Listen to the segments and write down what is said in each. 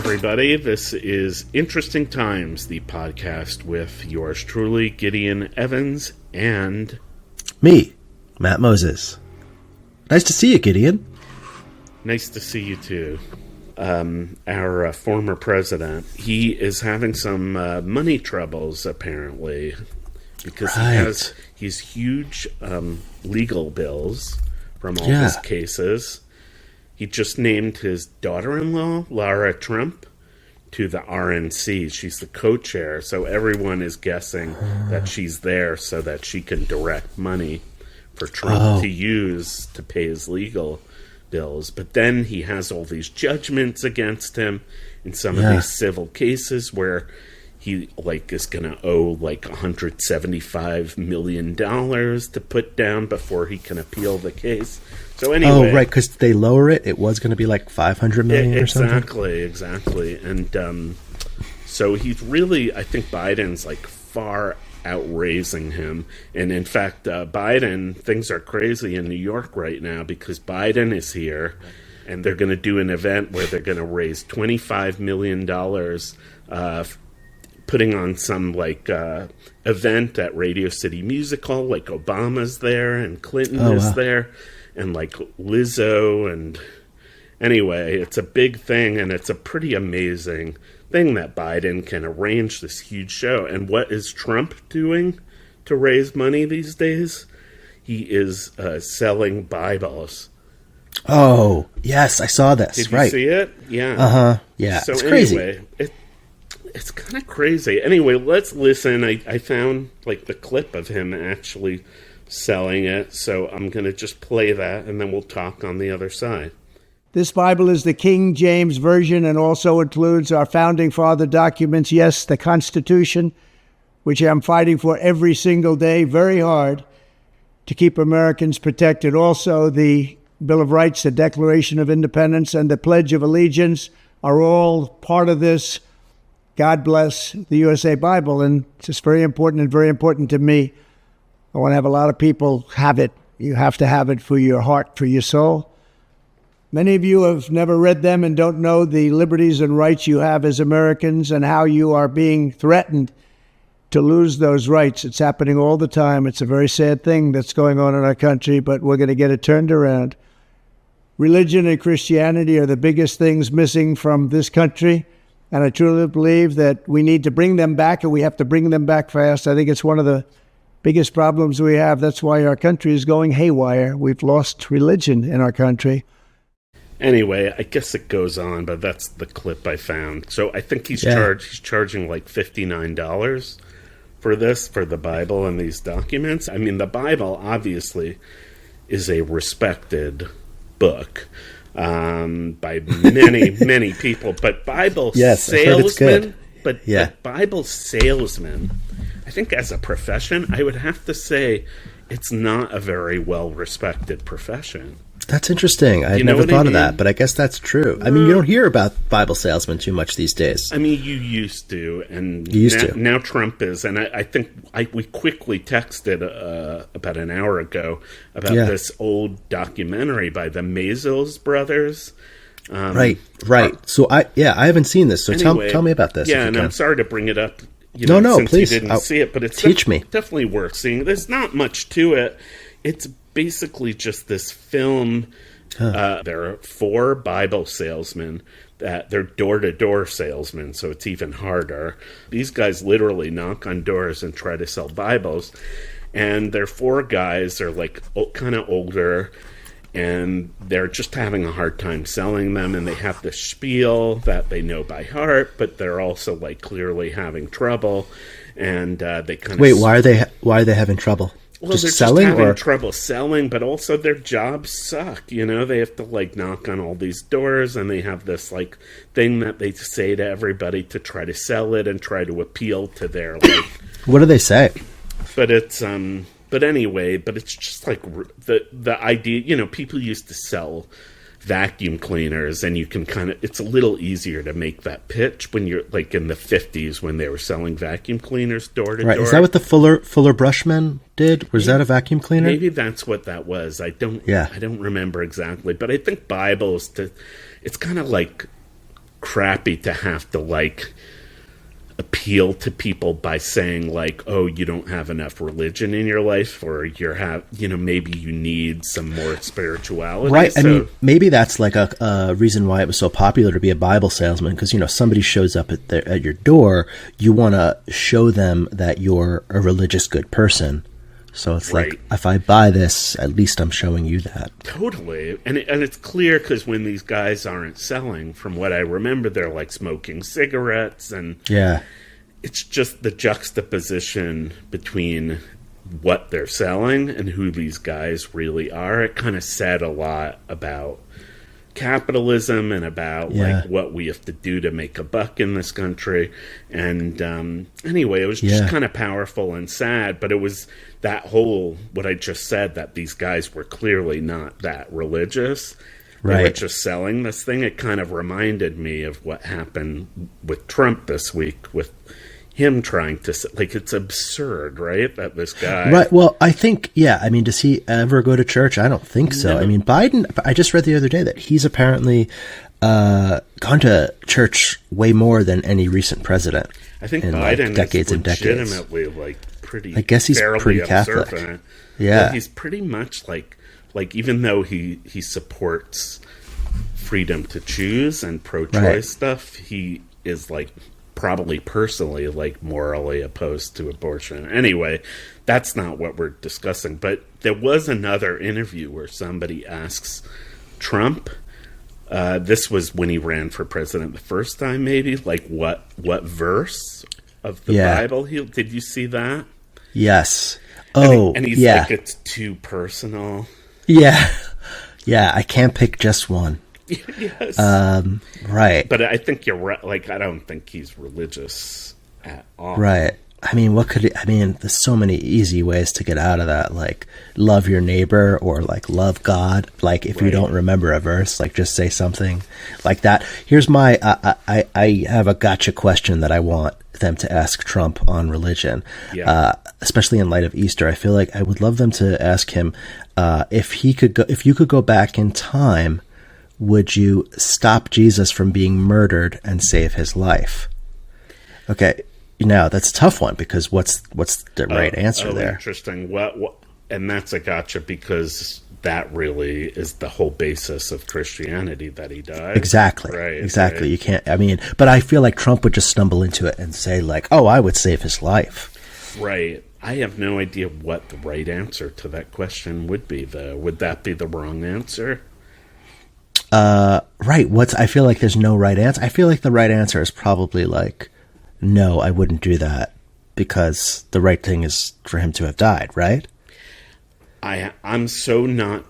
everybody. This is Interesting Times, the podcast with yours truly, Gideon Evans, and me, Matt Moses. Nice to see you, Gideon. Nice to see you too. Our former president, he is having some money troubles, apparently, because he's huge legal bills from all his cases. He just named his daughter-in-law, Lara Trump, to the RNC. She's the co-chair, so everyone is guessing that she's there so that she can direct money for Trump to use to pay his legal bills. But then he has all these judgments against him in some of these civil cases where he is going to owe $175 million to put down before he can appeal the case. So anyway, because they lower it. It was going to be $500 million or something. Exactly. And so he's really, I think Biden's far outraising him. And in fact, Biden, things are crazy in New York right now because Biden is here and they're going to do an event where they're going to raise $25 million putting on some event at Radio City Music Hall. Obama's there and Clinton is there. And Lizzo, and anyway, it's a big thing, and it's a pretty amazing thing that Biden can arrange this huge show. And what is Trump doing to raise money these days? He is selling Bibles. Oh, yes, I saw this. Did you see it? Yeah. Yeah, so it's crazy. Anyway, it's kind of crazy. Anyway, let's listen. I found the clip of him actually selling it, so I'm going to just play that, and then we'll talk on the other side. This Bible is the King James Version and also includes our Founding Father documents, yes, the Constitution, which I'm fighting for every single day, very hard, to keep Americans protected. Also, the Bill of Rights, the Declaration of Independence, and the Pledge of Allegiance are all part of this. God bless the USA Bible, and it's just very important and very important to me. I want to have a lot of people have it. You have to have it for your heart, for your soul. Many of you have never read them and don't know the liberties and rights you have as Americans and how you are being threatened to lose those rights. It's happening all the time. It's a very sad thing that's going on in our country, but we're going to get it turned around. Religion and Christianity are the biggest things missing from this country, and I truly believe that we need to bring them back, and we have to bring them back fast. I think it's one of the biggest problems we have. That's why our country is going haywire. We've lost religion in our country. Anyway, I guess it goes on, but that's the clip I found. So I think he's charging $59 for this, for the Bible and these documents. I mean, the Bible obviously is a respected book by many people, but Bible salesmen, but Bible salesmen, I think as a profession, I would have to say it's not a very well-respected profession. That's interesting. I'd never thought of that, but I guess that's true. I mean, you don't hear about Bible salesmen too much these days. I mean, you used to, and now Trump is, and I think we quickly texted about an hour ago about this old documentary by the Maisels brothers. Right. So I haven't seen this, so anyway, tell me about this. Yeah, and I'm sorry to bring it up. Since please. You didn't see it, but it's me. Definitely worth seeing. There's not much to it. It's basically just this film. There are 4 Bible salesmen that they're door-to-door salesmen, so it's even harder. These guys literally knock on doors and try to sell Bibles, and they're 4 guys. They're kind of older, and they're just having a hard time selling them, and they have the spiel that they know by heart, but they're also clearly having trouble, and they kind of... Wait, why are they having trouble? Well, they're just having trouble selling, but also their jobs suck. They have to knock on all these doors, and they have this thing that they say to everybody to try to sell it and try to appeal to their What do they say? But it's But anyway, it's just the idea. People used to sell vacuum cleaners, and you can it's a little easier to make that pitch when you're in the 50s when they were selling vacuum cleaners door to door. Right. Is that what the Fuller Brushman did? Was that a vacuum cleaner? Maybe that's what that was. I don't remember exactly, but I think Bibles it's kind of crappy to have to like appeal to people by saying like, oh, you don't have enough religion in your life, or maybe you need some more spirituality. Right. So, I mean, maybe that's like a reason why it was so popular to be a Bible salesman, because, somebody shows up at your door, you want to show them that you're a religious good person. So it's right. like, if I buy this, at least I'm showing you that. Totally. And it's clear because when these guys aren't selling, from what I remember, they're like smoking cigarettes. And yeah, it's just the juxtaposition between what they're selling and who these guys really are. It kind of said a lot about capitalism and about like what we have to do to make a buck in this country. And anyway, it was just kind of powerful and sad, but it was that whole, what I just said, that these guys were clearly not that religious. They were just selling this thing. It kind of reminded me of what happened with Trump this week, with him trying to, like, it's absurd, right? That this guy. Right. Well, I think, I mean, does he ever go to church? I don't think so. No. I mean, Biden, I just read the other day that he's apparently gone to church way more than any recent president. I think in Biden decades is and decades. Legitimately, like, pretty. I guess he's pretty observant. Catholic. Yeah, he's pretty much like even though he supports freedom to choose and pro-choice stuff, he is like probably personally like morally opposed to abortion. Anyway, that's not what we're discussing. But there was another interview where somebody asks Trump. This was when he ran for president the first time, maybe, like what verse of the Bible did you see that? Yes. Oh, and he's like, it's too personal. Yeah. Yeah, I can't pick just one. Yes. Right. But I think you're right. Like, I don't think he's religious at all. Right. I mean, there's so many easy ways to get out of that. Like, love your neighbor, or like love God. Like, if you don't remember a verse, like just say something like that. Here's my, I have a gotcha question that I want them to ask Trump on religion, especially in light of Easter. I feel like I would love them to ask him, if you could go back in time, would you stop Jesus from being murdered and save his life? Okay. Now that's a tough one, because what's the right answer there? Interesting. What? And that's a gotcha, because that really is the whole basis of Christianity, that he died. Exactly. Right. Exactly. Right. You can't. I mean, but I feel like Trump would just stumble into it and say like, "Oh, I would save his life." Right. I have no idea what the right answer to that question would be, though. Would that be the wrong answer? Right. I feel like there's no right answer. I feel like the right answer is probably like, no, I wouldn't do that, because the right thing is for him to have died, right? I'm so not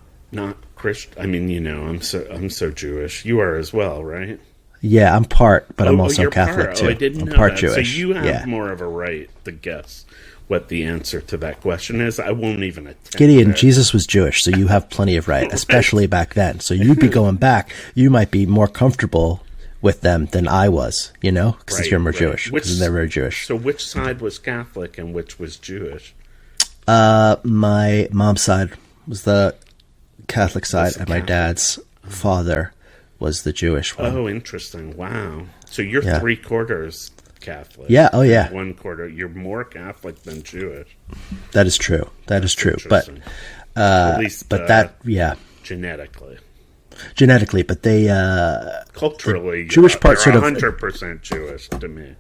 Christian. I mean, I'm so Jewish. You are as well, right? Yeah, I'm part, but I'm also Catholic part. too. I didn't I'm know part that. Jewish. So you have more of a right to guess what the answer to that question is. I won't even attempt. Gideon, Jesus was Jewish, so you have plenty of right, especially back then. So you'd be going back. You might be more comfortable with them than I was, because you're more Jewish. Because they're very Jewish. So which side was Catholic and which was Jewish? My mom's side was the Catholic side, and my dad's father was the Jewish one. Oh, interesting. Wow. So you're 3/4 Catholic. Yeah. Oh, yeah. 1/4. You're more Catholic than Jewish. That is true. That's true. But at least, genetically, but they culturally, the Jewish part sort of 100% Jewish to me.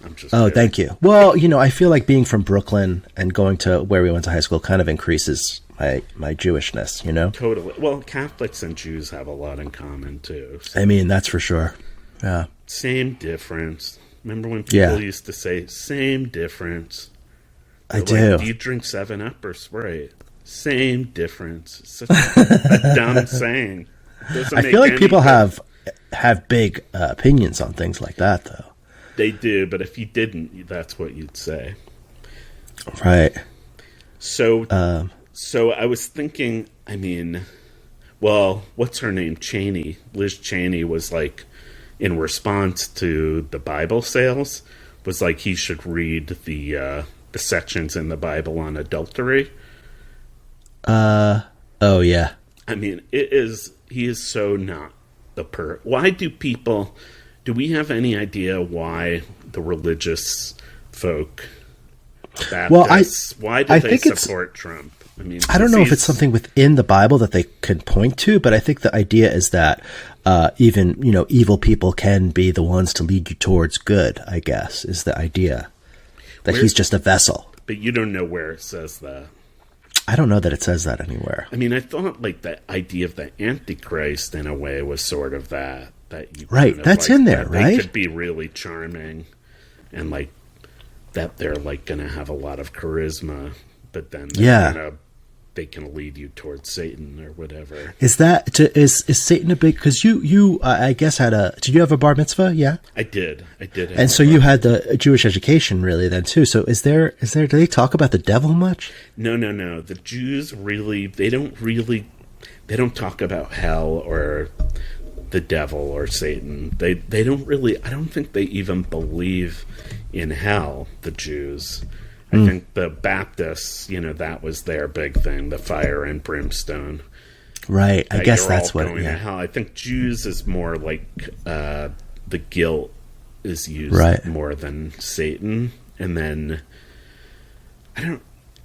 I'm just kidding. Thank you. Well, I feel like being from Brooklyn and going to where we went to high school kind of increases my Jewishness, Totally. Well, Catholics and Jews have a lot in common too. So. I mean, that's for sure. Yeah. Same difference. Remember when people used to say "same difference"? I do. Do you drink 7-Up or Sprite? Same difference. Such a dumb saying. I feel like people have big opinions on things like that, though. They do, but if you didn't, that's what you'd say. Right. So I was thinking, what's her name? Cheney. Liz Cheney was like, in response to the Bible sales, was like he should read the sections in the Bible on adultery. Oh, yeah. He is so not the Why do people Do we have any idea why the religious folk, Baptists, why do they support Trump? I mean, I don't know if it's something within the Bible that they can point to, but I think the idea is that even, evil people can be the ones to lead you towards good, I guess, is the idea. That he's just a vessel. But you don't know where it says that. I don't know that it says that anywhere. I mean, I thought like the idea of the Antichrist in a way was sort of that you right. kind of That's like, in there, that right? They could be really charming, and like that they're like going to have a lot of charisma, but then they can lead you towards Satan or whatever. Is Satan a big? Because you I guess did you have a bar mitzvah? Yeah, I did. And so you had the Jewish education really then too. So do they talk about the devil much? No. The Jews really, they don't talk about hell or the devil or Satan. They don't really, I don't think they even believe in hell, the Jews. I think the Baptists, that was their big thing, the fire and brimstone. Right. I guess that's what. Going to hell. I think Jews is more like the guilt is used more than Satan. And then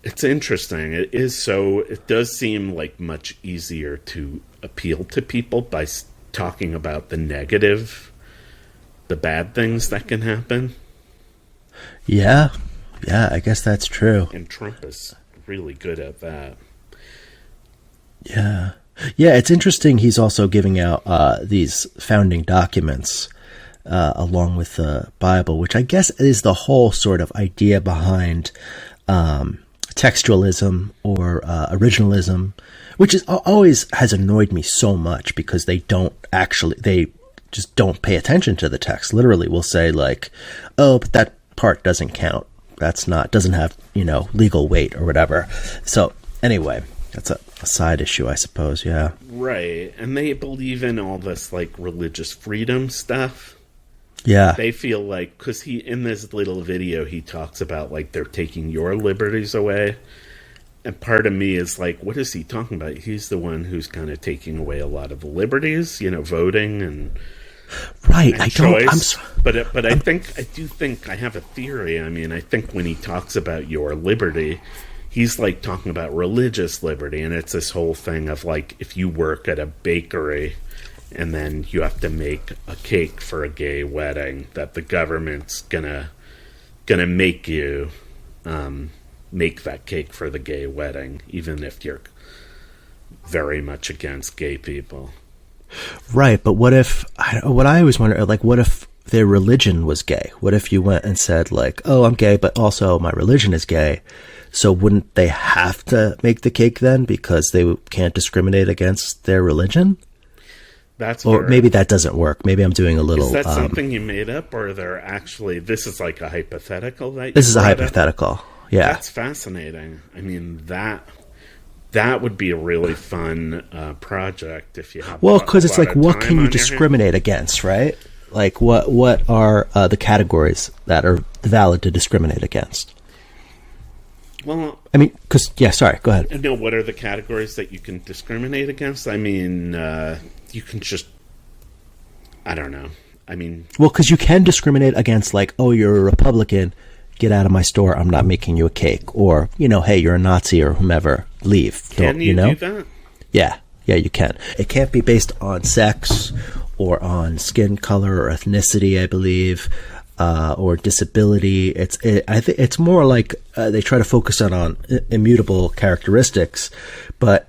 it's interesting. It does seem like much easier to appeal to people by talking about the negative, the bad things that can happen. Yeah. Yeah, I guess that's true. And Trump is really good at that. Yeah. Yeah, it's interesting. He's also giving out these founding documents along with the Bible, which I guess is the whole sort of idea behind textualism or originalism, which always has annoyed me so much because they just don't pay attention to the text. Literally, we'll say like, oh, but that part doesn't count. Doesn't have, legal weight or whatever. So anyway, that's a side issue, I suppose. Yeah. Right. And they believe in all this like religious freedom stuff. Yeah. They feel like, because in this little video, he talks about like they're taking your liberties away. And part of me is like, what is he talking about? He's the one who's kind of taking away a lot of the liberties, voting and right. And choice. But I do think I have a theory. I mean, I think when he talks about your liberty, he's like talking about religious liberty, and it's this whole thing of like if you work at a bakery and then you have to make a cake for a gay wedding, that the government's gonna make you make that cake for the gay wedding, even if you're very much against gay people. Right, but what I always wonder, like, what if their religion was gay? What if you went and said, like, oh, I'm gay, but also my religion is gay? So wouldn't they have to make the cake then because they can't discriminate against their religion? Or maybe that doesn't work. Maybe I'm doing a little... Is that something you made up, or this is like a hypothetical? This is a hypothetical, yeah. That's fascinating. I mean, that would be a really fun project if you have. Well, because it's like, what can you discriminate against, right? Like, what are the categories that are valid to discriminate against? Well, I mean, sorry, go ahead. No, what are the categories that you can discriminate against? I mean, you can just, I don't know. I mean, well, because you can discriminate against, like, oh, you're a Republican, get out of my store, I'm not making you a cake. Or, hey, you're a Nazi or whomever, leave. Can you do that? Yeah, you can. It can't be based on sex or on skin color or ethnicity, I believe, or disability. I think it's more like they try to focus on immutable characteristics, but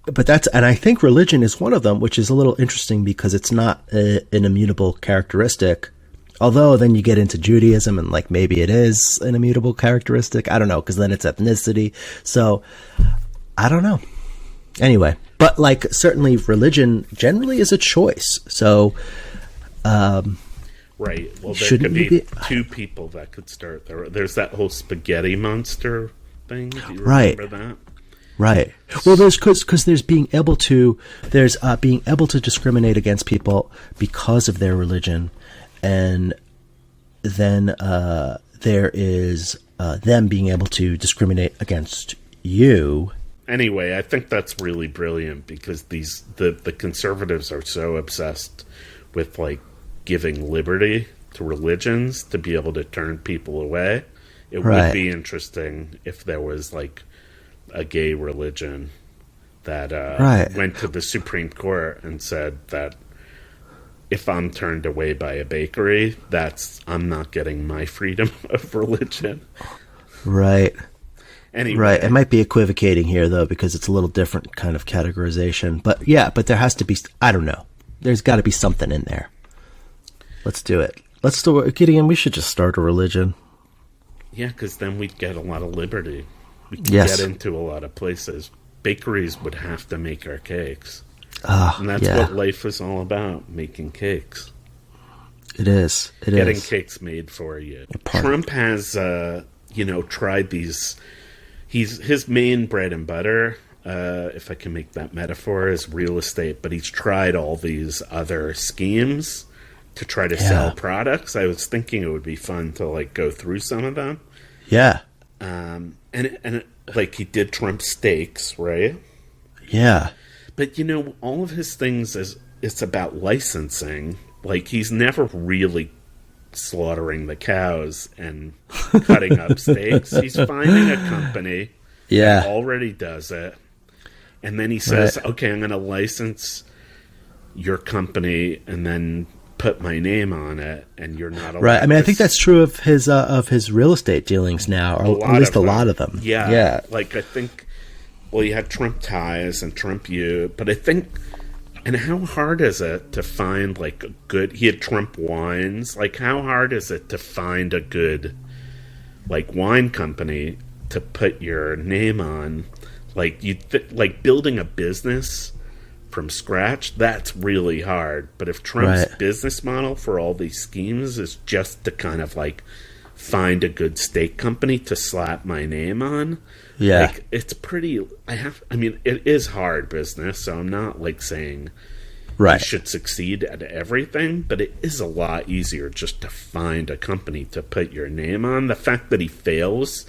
that's, and I think religion is one of them, which is a little interesting because it's not an immutable characteristic. Although then you get into Judaism and like maybe it is an immutable characteristic. I don't know, because then it's ethnicity. So I don't know. Anyway, but like certainly religion generally is a choice. So right. Well, there could be two people that could start there. There's that whole spaghetti monster thing. Do you remember that? Right. Well, because there's being able to discriminate against people because of their religion. And then there is them being able to discriminate against you. Anyway, I think that's really brilliant because the conservatives are so obsessed with like giving liberty to religions to be able to turn people away. It would Right. be interesting if there was like a gay religion that Right. went to the Supreme Court and said that if I'm turned away by a bakery, I'm not getting my freedom of religion. Right. Anyway, Right. It might be equivocating here, though, because it's a little different kind of categorization. But yeah, but there has to be, I don't know. There's got to be something in there. Let's do it. Let's do it. Gideon, we should just start a religion. yeah, because then we'd get a lot of liberty. We could Yes. get into a lot of places. Bakeries would have to make our cakes. And that's Yeah, what life is all about, making cakes. it is. It Getting is. cakes made for you. part- Trump has, tried these. His main bread and butter, if I can make that metaphor, is real estate. But he's tried all these other schemes to try to sell products. I was thinking it would be fun to like go through some of them. Yeah. And like he did Trump steaks, right? Yeah. But all of his things it's about licensing. Like he's never really slaughtering the cows and cutting up steaks. He's finding a company Yeah. that already does it. And then he says, Right. okay, I'm going to license your company and then put my name on it, and you're not allowed. Right. I mean, I to think that's true of his real estate dealings now, or at least a lot of them. Yeah. Yeah. Like, I think, well, you had Trump ties and Trump U, but I think, and how hard is it to find, like, a good, he had Trump wines. Like, how hard is it to find a good, like, wine company to put your name on? Like, like, building a business from scratch, that's really hard. But if Trump's Right. business model for all these schemes is just to kind of like find a good steak company to slap my name on, Yeah. like it's pretty. I mean, it is hard business, so I'm not like saying Right. you should succeed at everything, but it is a lot easier just to find a company to put your name on. The fact that he fails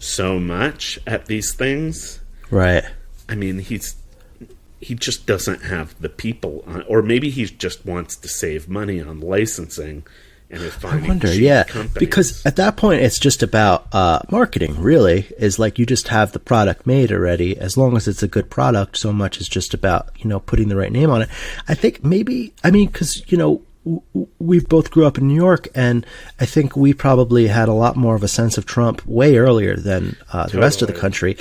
so much at these things, Right. I mean, he just doesn't have the people on, or maybe he just wants to save money on licensing and is I finding wonder, cheap yeah, companies. because at that point it's just about marketing. Really, is like you just have the product made already. As long as it's a good product, so much is just about putting the right name on it. I think maybe because we both grew up in New York, and I think we probably had a lot more of a sense of Trump way earlier than the rest of the country.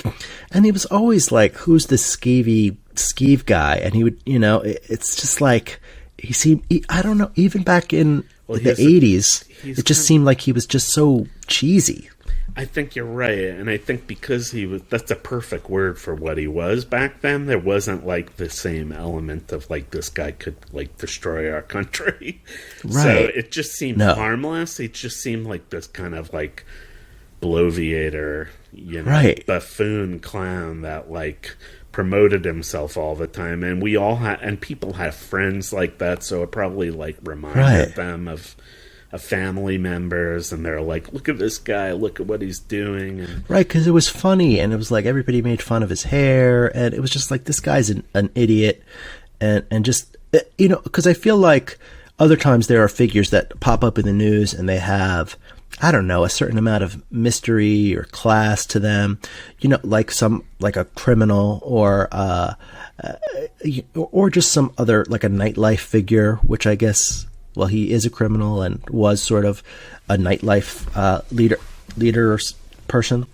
And he was always like, "Who's this skeeve guy?" And he would, it's just like he seemed. I don't know. Even back in the 80s, it just seemed like he was just so cheesy. I think you're right, and I think because that's a perfect word for what he was back then. There wasn't like the same element of like this guy could like destroy our country. Right. So it just seemed harmless. It just seemed like this kind of like bloviator, Right. buffoon clown that like promoted himself all the time, and we all had, and people have friends like that, so it probably like reminded them of family members, and they're like, look at this guy, look at what he's doing. And Right, because it was funny, and it was like everybody made fun of his hair, and it was just like, this guy's an idiot, and just, because I feel like other times there are figures that pop up in the news, and they have, I don't know, a certain amount of mystery or class to them, like a criminal, or just some other, like a nightlife figure, which I guess, well, he is a criminal and was sort of a nightlife leader person.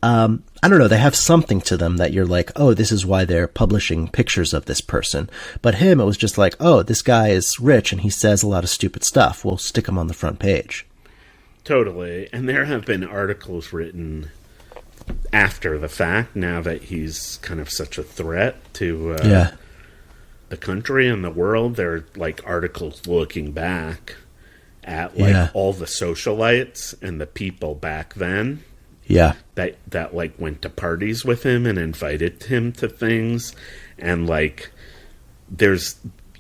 I don't know. They have something to them that you're like, oh, this is why they're publishing pictures of this person. But him, it was just like, oh, this guy is rich and he says a lot of stupid stuff. We'll stick him on the front page. totally. And there have been articles written after the fact, now that he's kind of such a threat to the country and the world. There are like articles looking back at like all the socialites and the people back then that like went to parties with him and invited him to things, and like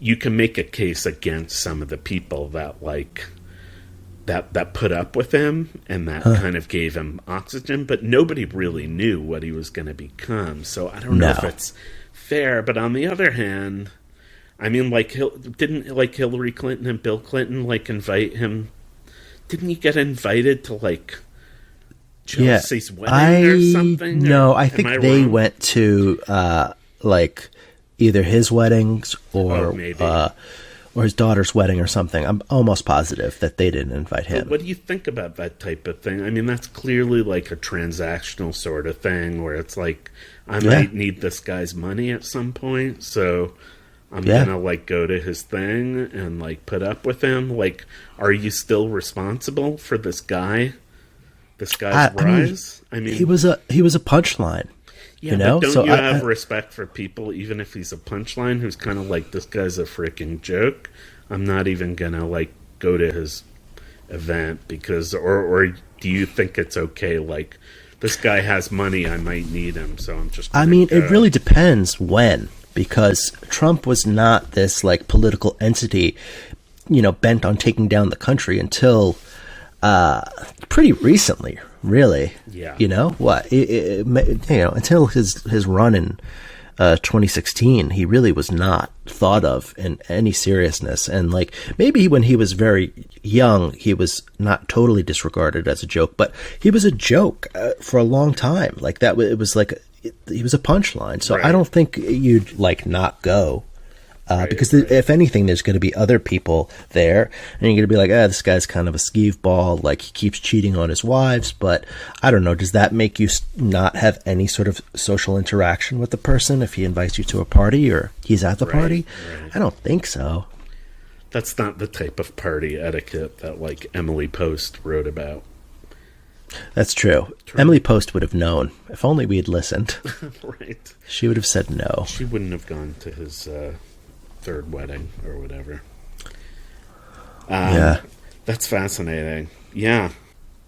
you can make a case against some of the people that like that put up with him and that kind of gave him oxygen, but nobody really knew what he was going to become. So I don't know if it's fair, but on the other hand, I mean, like, didn't like Hillary Clinton and Bill Clinton like invite him? Didn't he get invited to like Chelsea's wedding or something? No, or, I think they wrong? went to like either his weddings or maybe. Or his daughter's wedding or something. I'm almost positive that they didn't invite him. But what do you think about that type of thing? I mean, that's clearly like a transactional sort of thing where it's like, I might need this guy's money at some point, so I'm gonna like go to his thing and like put up with him. Like, are you still responsible for this guy? This guy's rise? I mean, he was a punchline. Yeah, you know? But don't so you have respect for people, even if he's a punchline, who's kind of like, this guy's a freaking joke? I'm not even gonna like go to his event because, or do you think it's okay? Like, this guy has money, I might need him, so I'm just. I mean, it really depends when, because Trump was not this like political entity, you know, bent on taking down the country until pretty recently. Really, yeah. You know what? You know, until his run in 2016, he really was not thought of in any seriousness. And like maybe when he was very young, he was not totally disregarded as a joke, but he was a joke for a long time. Like that, it was like he was a punchline. So I don't think you'd like not go. Because if anything, there's going to be other people there, and you're going to be like, this guy's kind of a skeeve ball, like he keeps cheating on his wives. But I don't know, does that make you not have any sort of social interaction with the person if he invites you to a party or he's at the party? Right. I don't think so. That's not the type of party etiquette that like Emily Post wrote about. That's true. Emily Post would have known. If only we had listened. Right. She would have said no. She wouldn't have gone to his third wedding or whatever. Yeah. That's fascinating. Yeah.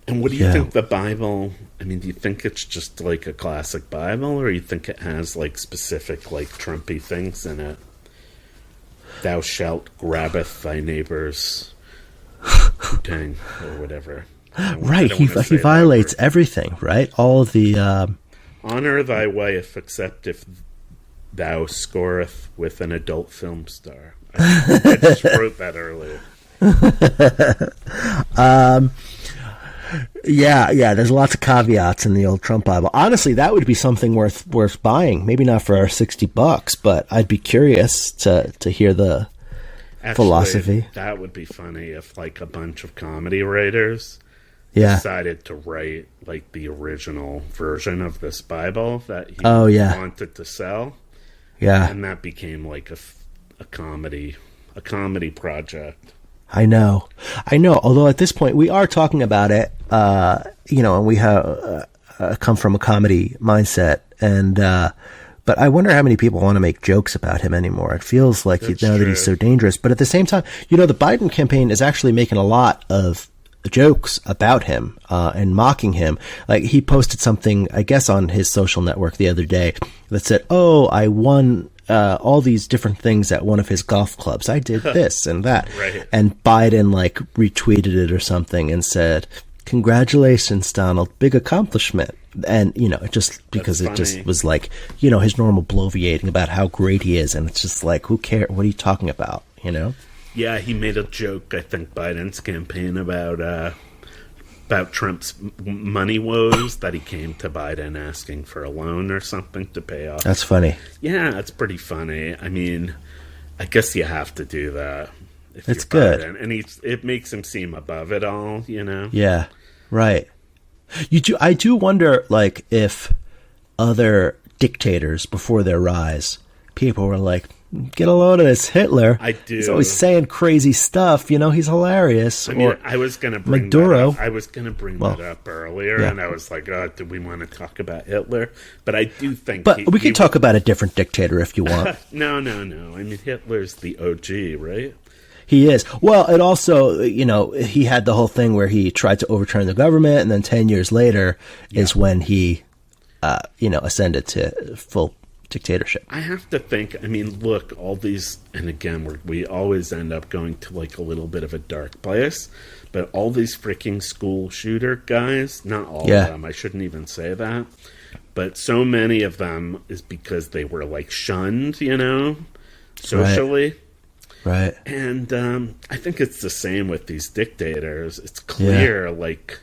And what do you think the Bible, I mean, do you think it's just like a classic Bible, or you think it has like specific like Trumpy things in it? Thou shalt grabbeth thy neighbor's putang or whatever. Right. He violates everything, right? All of the honor thy wife except if thou scoreth with an adult film star. I just wrote that earlier. Yeah, there's lots of caveats in the old Trump Bible. Honestly, that would be something worth buying. Maybe not for our $60, but I'd be curious to hear the philosophy. That would be funny if like a bunch of comedy writers decided to write like the original version of this Bible that he wanted to sell. Yeah. And that became like a comedy project. I know. Although at this point we are talking about it, you know, and we have come from a comedy mindset, and but I wonder how many people want to make jokes about him anymore. It feels like now that he's so dangerous. But at the same time, you know, the Biden campaign is actually making a lot of jokes about him and mocking him. Like he posted something, I guess, on his social network the other day that said, "Oh, I won all these different things at one of his golf clubs. I did this and that." Right. And Biden like retweeted it or something and said, "Congratulations, Donald, big accomplishment." And you know, it just because it just was like, you know, his normal bloviating about how great he is, and it's just like, who cares? What are you talking about? You know? Yeah, he made a joke, I think, Biden's campaign about Trump's money woes, that he came to Biden asking for a loan or something to pay off. That's funny. Yeah, it's pretty funny. I mean, I guess you have to do that. It's good. Biden. And it makes him seem above it all, you know? Yeah, right. I do wonder, like, if other dictators before their rise, people were like, get a load of this Hitler. I do. He's always saying crazy stuff. You know, he's hilarious. I mean, I was going to bring Maduro. that up. I was going to bring that up earlier, and I was like, oh, do we want to talk about Hitler? But I do think... But we can talk about a different dictator if you want. No. I mean, Hitler's the OG, right? He is. Well, it also, you know, he had the whole thing where he tried to overturn the government, and then 10 years later is when he, you know, ascended to full dictatorship. I have to think, I mean, look, all these, and again, we always end up going to like a little bit of a dark place, but all these freaking school shooter guys, not all of them, I shouldn't even say that, but so many of them is because they were like shunned, you know? socially. Right. And I think it's the same with these dictators. It's clear, like,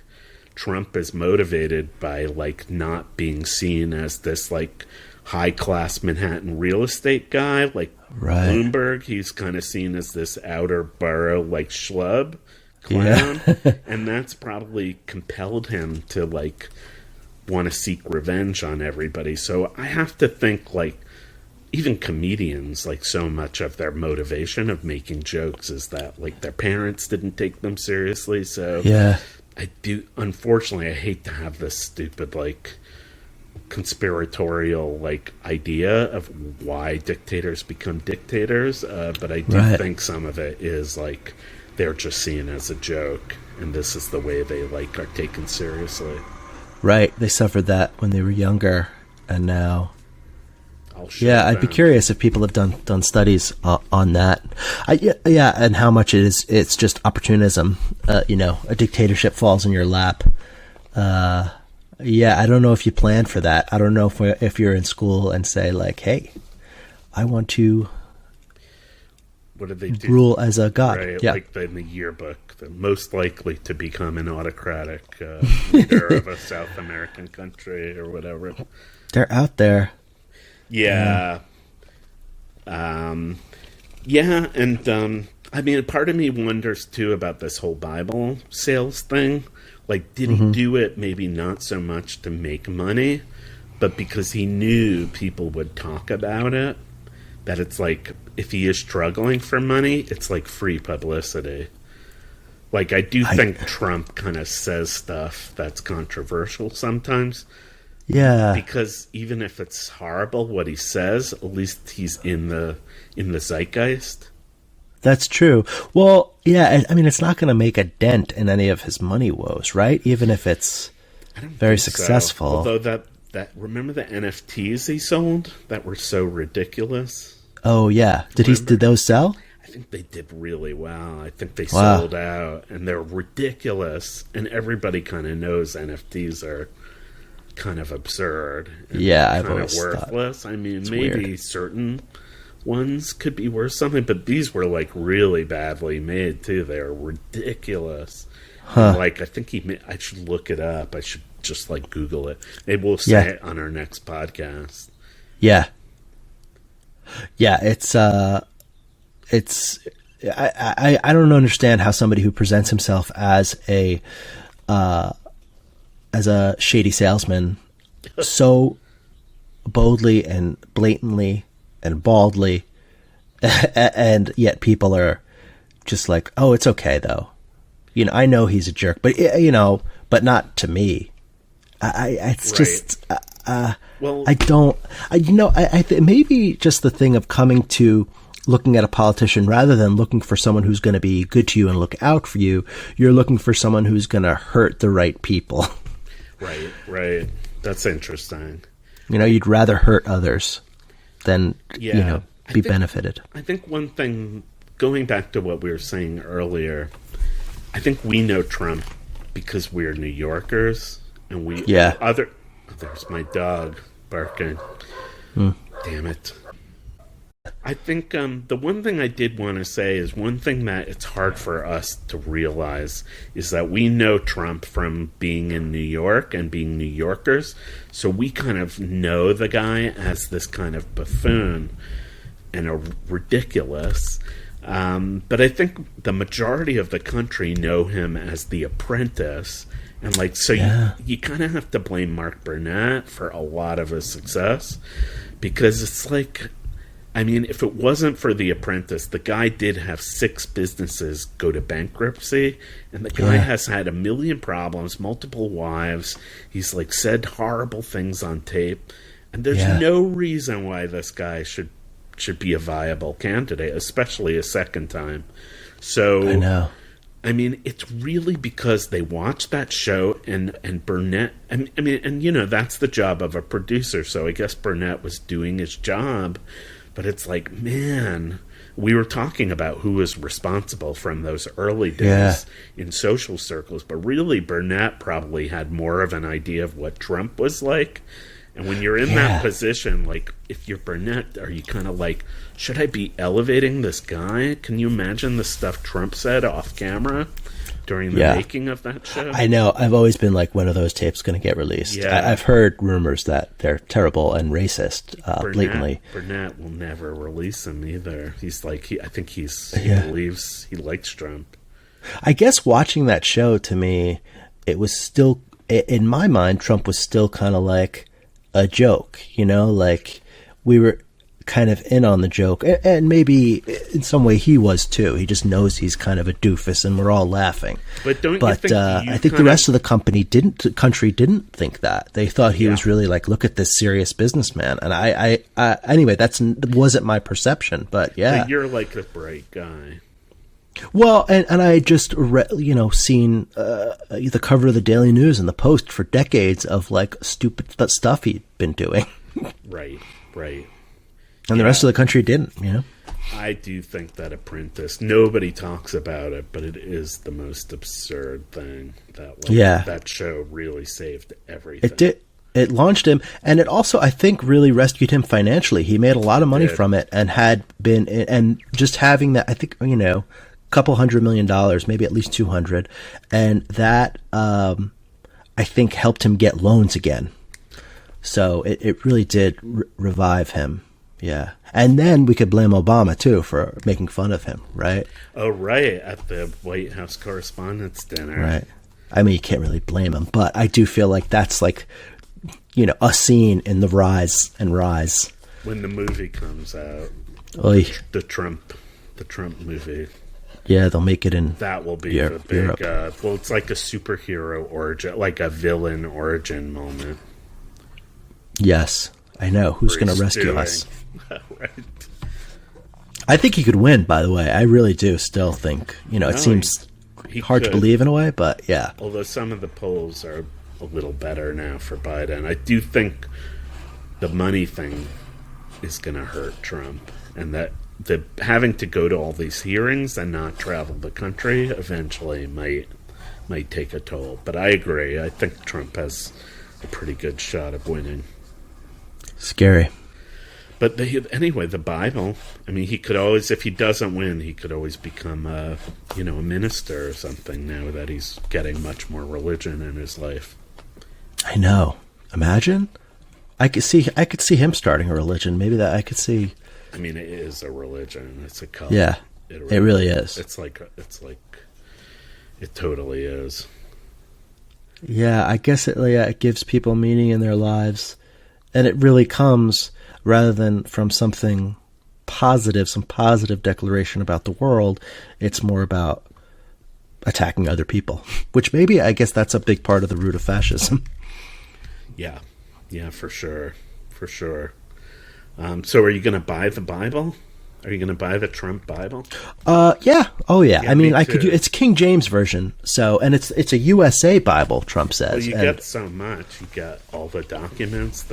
Trump is motivated by, like, not being seen as this, like, high-class Manhattan real estate guy. Like, Bloomberg, he's kind of seen as this outer borough, like, schlub clown. And that's probably compelled him to, like, want to seek revenge on everybody. So I have to think, like, even comedians, like, so much of their motivation of making jokes is that, like, their parents didn't take them seriously. So unfortunately, I hate to have this stupid, like, conspiratorial, like, idea of why dictators become dictators. But I do think some of it is, like, they're just seen as a joke, and this is the way they, like, are taken seriously. Right. They suffered that when they were younger, and now... I'd be them. curious if people have done studies on that. And how much it's just opportunism. A dictatorship falls in your lap. I don't know if you plan for that. I don't know if you're in school and say, like, hey, I want to what did they do? Rule as a god. Right, yeah. like in the yearbook, the most likely to become an autocratic leader of a South American country or whatever. They're out there. Yeah. And I mean, part of me wonders, too, about this whole Bible sales thing. Like, did he do it maybe not so much to make money, but because he knew people would talk about it, that it's like, if he is struggling for money, it's like free publicity. Like, I think Trump kind of says stuff that's controversial sometimes. Yeah. Because even if it's horrible what he says, at least he's in the zeitgeist. That's true. Well, yeah, I mean, it's not going to make a dent in any of his money woes, right? Even if it's very successful. So. Although that remember the NFTs he sold that were so ridiculous? Oh yeah. Did those sell? I think they did really well. I think they sold out, and they're ridiculous, and everybody kind of knows NFTs are kind of absurd. And I've kind of always worthless. I mean, maybe weird. Certain ones could be worth something, but these were like really badly made too. They're ridiculous. And, like, I think I should look it up. I should just like Google it. Maybe we'll say it on our next podcast. Yeah. Yeah, it's I don't understand how somebody who presents himself as a shady salesman so boldly and blatantly and baldly, and yet people are just like, oh, it's okay though. I know he's a jerk, but but not to me. Maybe just the thing of coming to looking at a politician rather than looking for someone who's going to be good to you and look out for you, you're looking for someone who's going to hurt the right people. Right. That's interesting. You'd rather hurt others than, be benefited. I think one thing, going back to what we were saying earlier, I think we know Trump because we're New Yorkers, and there's my dog barking. Damn it. I think the one thing I did want to say is one thing that it's hard for us to realize is that we know Trump from being in New York and being New Yorkers, so we kind of know the guy as this kind of buffoon and a ridiculous. But I think the majority of the country know him as the apprentice. And you kind of have to blame Mark Burnett for a lot of his success, because it's like, I mean, if it wasn't for The Apprentice, the guy did have 6 businesses go to bankruptcy, and the guy has had a million problems, multiple wives. He's like said horrible things on tape, and there's no reason why this guy should be a viable candidate, especially a second time. So I know. I mean, it's really because they watched that show and Burnett, that's the job of a producer. So I guess Burnett was doing his job, but it's like, man, we were talking about who was responsible from those early days in social circles, but really Burnett probably had more of an idea of what Trump was like. And when you're in that position, like, if you're Burnett, are you kind of like, should I be elevating this guy? Can you imagine the stuff Trump said off camera during the making of that show? I know. I've always been like, when are those tapes going to get released? Yeah. I've heard rumors that they're terrible and racist, blatantly. Burnett will never release them either. He's like, he believes he likes Trump. I guess watching that show, to me, it was still, in my mind, Trump was still kind of like a joke, you know, like we were kind of in on the joke, and maybe in some way he was too. He just knows he's kind of a doofus, and we're all laughing. But I think the rest of the country didn't think that. They thought he was really like, look at this serious businessman. And I anyway, wasn't my perception, but yeah. But you're like a bright guy. Well, and I just seen the cover of the Daily News and the Post for decades of like stupid stuff he'd been doing. Right. And the rest of the country didn't, you know? I do think that Apprentice, nobody talks about it, but it is the most absurd thing. That show really saved everything. It did. It launched him, and it also, I think, really rescued him financially. He made a lot of money from it, and and just having that, I think, couple $100 million, maybe at least 200, and that I think helped him get loans again. So it really did revive him. Yeah. And then we could blame Obama too for making fun of him, right? Oh, right, at the White House Correspondents' Dinner. Right. I mean, you can't really blame him, but I do feel like that's like, a scene in The Rise and Rise. When the movie comes out. Oy. The Trump movie. Yeah, they'll make it in that will be the big, it's like a superhero origin, like a villain origin moment. Yes, I know. Who's going to rescue us? Right. I think he could win, by the way. I really do still think, it seems hard to believe in a way, but yeah. Although some of the polls are a little better now for Biden. I do think the money thing is going to hurt Trump, and that the having to go to all these hearings and not travel the country eventually might take a toll. But I agree. I think Trump has a pretty good shot of winning. Scary. But anyway, the Bible, I mean, he could always, if he doesn't win, he could always become a minister or something now that he's getting much more religion in his life. I know. Imagine. I could see him starting a religion. Maybe that I could see. I mean, it is a religion. It's a cult. Yeah, it really is. It's like it totally is. Yeah, I guess it gives people meaning in their lives, and it really comes rather than from something positive, some positive declaration about the world. It's more about attacking other people, which maybe I guess that's a big part of the root of fascism. Yeah, for sure. So are you going to buy the Bible? Are you going to buy the Trump Bible? Yeah. Oh, yeah. I mean, me too. It's King James version. So, and it's a USA Bible, Trump says. Well, you get so much. You get all the documents.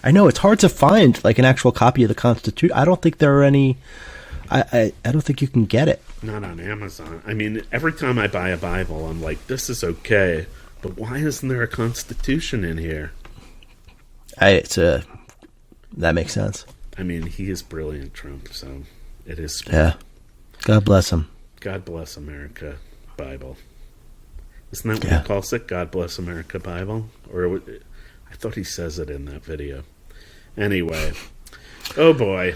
I know it's hard to find like an actual copy of the Constitution. I don't think there are any. I don't think you can get it. Not on Amazon. I mean, every time I buy a Bible, I'm like, this is okay, but why isn't there a Constitution in here? That makes sense. I mean, he is brilliant, Trump, so it is smart. Yeah. God bless him. God bless America Bible. Isn't that what he calls it? God bless America Bible? Or I thought he says it in that video. Anyway. Oh, boy.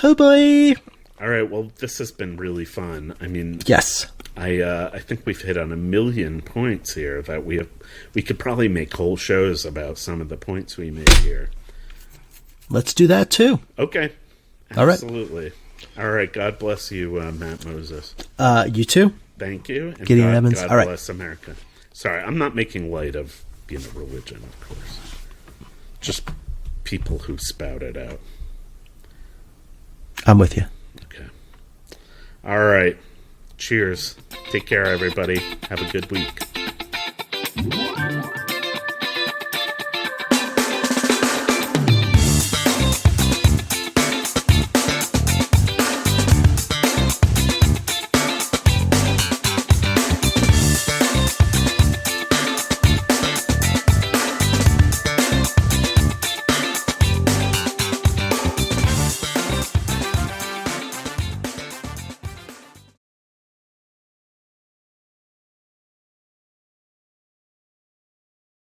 Oh, boy. All right, well, this has been really fun. I mean... Yes. I think we've hit on a million points here that we could probably make whole shows about some of the points we made here. Let's do that too. Okay. All right. Absolutely. All right. God bless you, Matt Moses. You too. Thank you. And Gideon Evans. God All right. bless America. Sorry, I'm not making light of religion, of course. Just people who spout it out. I'm with you. Okay. All right. Cheers. Take care, everybody. Have a good week.